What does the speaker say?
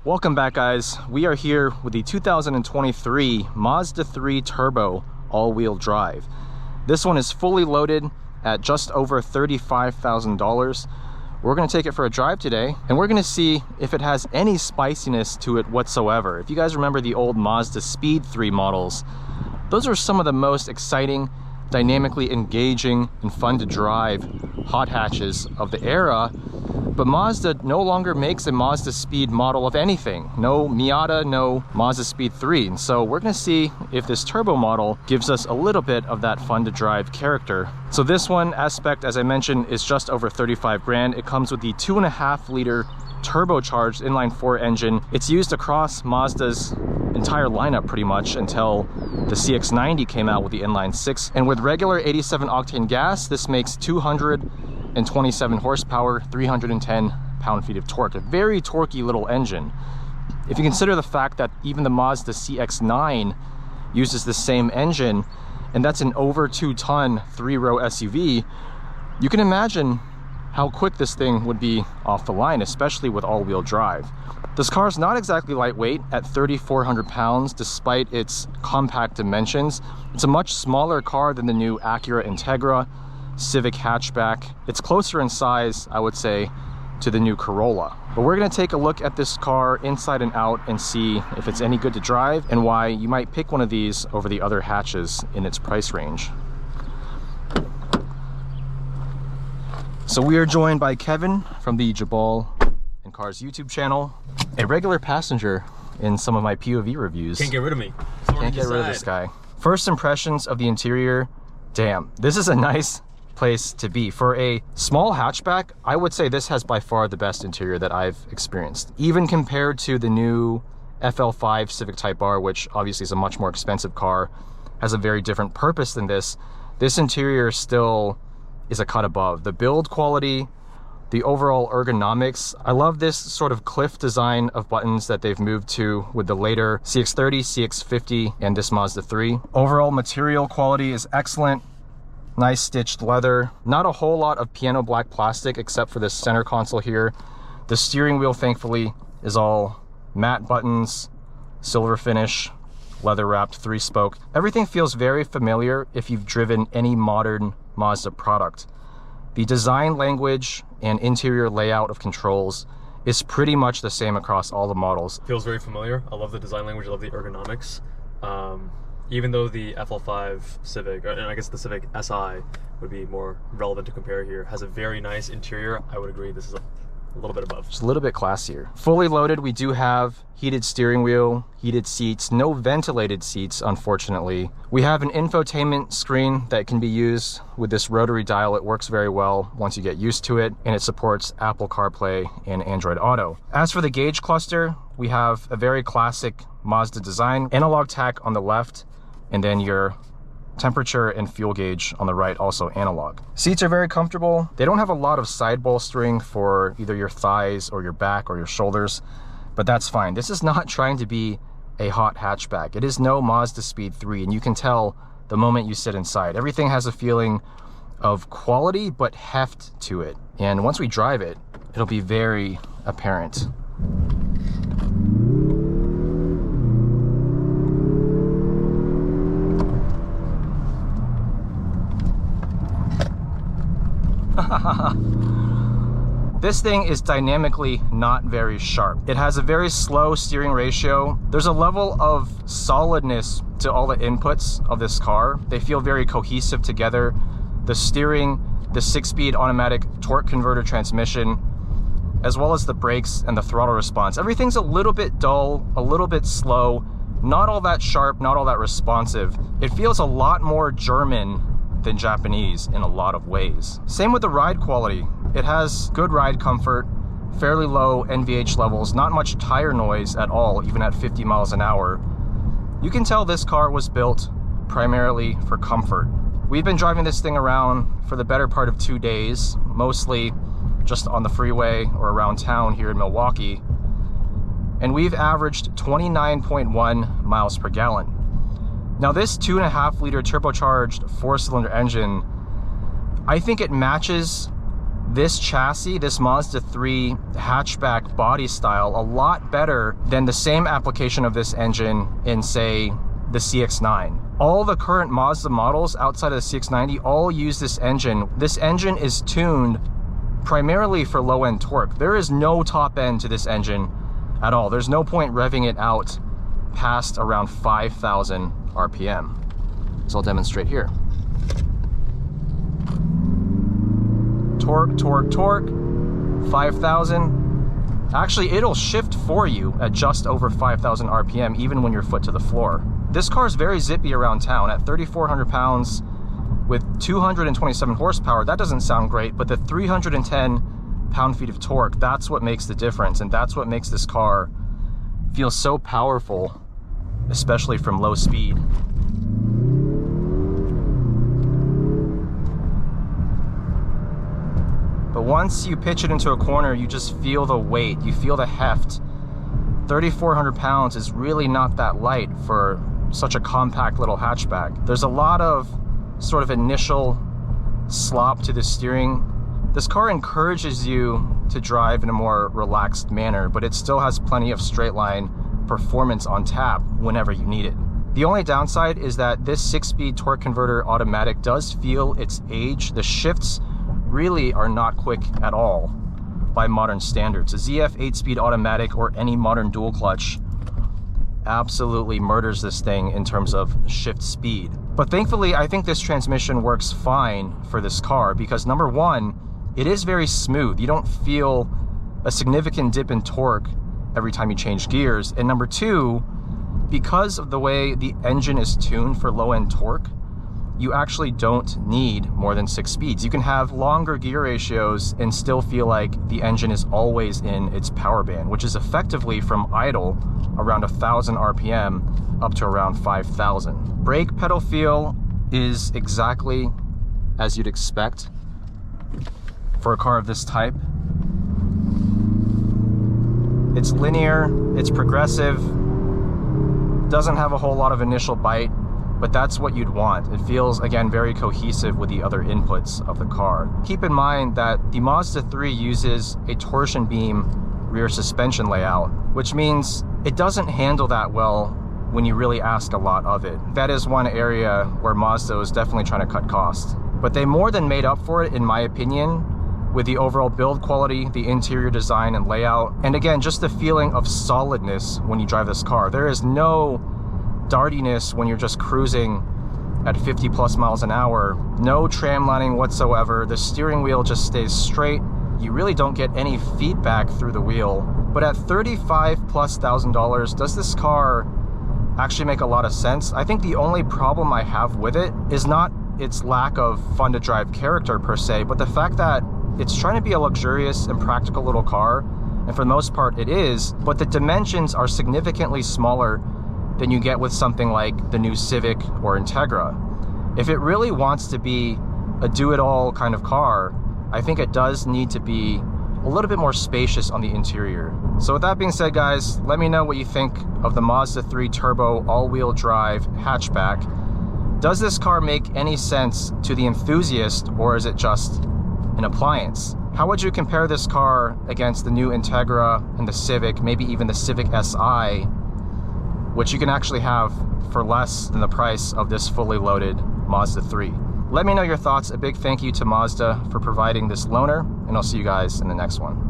Welcome back, guys. We are here with the 2023 Mazda 3 Turbo all-wheel drive. This one is fully loaded at just over $35,000. We're going to take it for a drive today, and we're going to see if it has any spiciness to it whatsoever. If you guys remember the old Mazda Speed 3 models, those are some of the most exciting, dynamically engaging, and fun to drive hot hatches of the era. But Mazda no longer makes a Mazda Speed model of anything. No Miata, no Mazda Speed 3. And so we're gonna see if this turbo model gives us a little bit of that fun to drive character. So this one, aspect, as I mentioned, is just over 35 grand. It comes with the 2.5 liter turbocharged inline-4 engine. It's used across Mazda's entire lineup pretty much until the CX-90 came out with the inline-6. And with regular 87 octane gas, this makes 227 horsepower, 310 pound-feet of torque. A very torquey little engine. If you consider the fact that even the Mazda CX-9 uses the same engine, and that's an over 2-ton 3-row SUV, you can imagine how quick this thing would be off the line, especially with all-wheel drive. This car is not exactly lightweight at 3,400 pounds despite its compact dimensions. It's a much smaller car than the new Acura Integra, Civic hatchback. It's closer in size, I would say, to the new Corolla. But we're gonna take a look at this car inside and out and see if it's any good to drive and why you might pick one of these over the other hatches in its price range. So we are joined by Kevin from the Jabal and Cars YouTube channel, a regular passenger in some of my POV reviews. Can't get rid of me. Can't get rid of this guy. First impressions of the interior, damn, this is a nice place to be. For a small hatchback, I would say this has by far the best interior that I've experienced. Even compared to the new FL5 Civic Type R, which obviously is a much more expensive car, has a very different purpose than this. This interior still is a cut above. The build quality, the overall ergonomics. I love this sort of cliff design of buttons that they've moved to with the later CX-30, CX-50, and this Mazda 3. Overall material quality is excellent. Nice stitched leather. Not a whole lot of piano black plastic except for this center console here. The steering wheel, thankfully, is all matte buttons, silver finish, leather wrapped 3-spoke. Everything feels very familiar if you've driven any modern Mazda product. The design language and interior layout of controls is pretty much the same across all the models. Feels very familiar. I love the design language, I love the ergonomics. Even though the FL5 Civic, and I guess the Civic SI would be more relevant to compare here, has a very nice interior, I would agree this is a little bit above. Just a little bit classier. Fully loaded, we do have heated steering wheel, heated seats, no ventilated seats, unfortunately. We have an infotainment screen that can be used with this rotary dial. It works very well once you get used to it, and it supports Apple CarPlay and Android Auto. As for the gauge cluster, we have a very classic Mazda design, analog tach on the left, and then your temperature and fuel gauge on the right, also analog. Seats are very comfortable. They don't have a lot of side bolstering for either your thighs or your back or your shoulders, but that's fine. This is not trying to be a hot hatchback. It is no Mazda Speed 3, and you can tell the moment you sit inside. Everything has a feeling of quality but heft to it, and once we drive it, it'll be very apparent. This thing is dynamically not very sharp. It has a very slow steering ratio. There's a level of solidness to all the inputs of this car. They feel very cohesive together. The steering, the 6-speed automatic torque converter transmission, as well as the brakes and the throttle response. Everything's a little bit dull, a little bit slow, not all that sharp, not all that responsive. It feels a lot more German than Japanese in a lot of ways. Same with the ride quality. It has good ride comfort, fairly low NVH levels, not much tire noise at all, even at 50 miles an hour. You can tell this car was built primarily for comfort. We've been driving this thing around for the better part of 2 days, mostly just on the freeway or around town here in Milwaukee, and we've averaged 29.1 miles per gallon. Now this 2.5 liter turbocharged 4-cylinder engine, I think it matches this chassis, this Mazda 3 hatchback body style, a lot better than the same application of this engine in, say, the CX-9. All the current Mazda models outside of the CX-90 all use this engine. This engine is tuned primarily for low-end torque. There is no top end to this engine at all. There's no point revving it out past around 5,000 RPM. So I'll demonstrate here. Torque, torque, torque, 5,000. Actually, it'll shift for you at just over 5,000 RPM, even when you're foot to the floor. This car is very zippy around town at 3,400 pounds with 227 horsepower. That doesn't sound great, but the 310 pound-feet of torque, that's what makes the difference, and that's what makes this car feel so powerful, especially from low speed. But once you pitch it into a corner, you just feel the weight, you feel the heft. 3,400 pounds is really not that light for such a compact little hatchback. There's a lot of sort of initial slop to the steering. This car encourages you to drive in a more relaxed manner, but it still has plenty of straight line performance on tap whenever you need it. The only downside is that this 6-speed torque converter automatic does feel its age. The shifts really are not quick at all by modern standards. A ZF 8-speed automatic or any modern dual clutch absolutely murders this thing in terms of shift speed. But thankfully, I think this transmission works fine for this car because number one, it is very smooth. You don't feel a significant dip in torque every time you change gears. And number two, because of the way the engine is tuned for low-end torque, you actually don't need more than 6 speeds. You can have longer gear ratios and still feel like the engine is always in its power band, which is effectively from idle around 1,000 RPM up to around 5,000. Brake pedal feel is exactly as you'd expect for a car of this type. It's linear, it's progressive, doesn't have a whole lot of initial bite, but that's what you'd want. It feels, again, very cohesive with the other inputs of the car. Keep in mind that the Mazda 3 uses a torsion beam rear suspension layout, which means it doesn't handle that well when you really ask a lot of it. That is one area where Mazda is definitely trying to cut costs. But they more than made up for it, in my opinion, with the overall build quality, the interior design and layout, and again, just the feeling of solidness when you drive this car. There is no dartiness when you're just cruising at 50 plus miles an hour. No tram lining whatsoever. The steering wheel just stays straight. You really don't get any feedback through the wheel. But at $35,000+, does this car actually make a lot of sense? I think the only problem I have with it is not its lack of fun to drive character per se, but the fact that it's trying to be a luxurious and practical little car, and for the most part it is, but the dimensions are significantly smaller than you get with something like the new Civic or Integra. If it really wants to be a do-it-all kind of car, I think it does need to be a little bit more spacious on the interior. So with that being said, guys, let me know what you think of the Mazda 3 Turbo all-wheel drive hatchback. Does this car make any sense to the enthusiast, or is it just an appliance? How would you compare this car against the new Integra and the Civic, maybe even the Civic Si, which you can actually have for less than the price of this fully loaded Mazda 3? Let me know your thoughts. A big thank you to Mazda for providing this loaner, and I'll see you guys in the next one.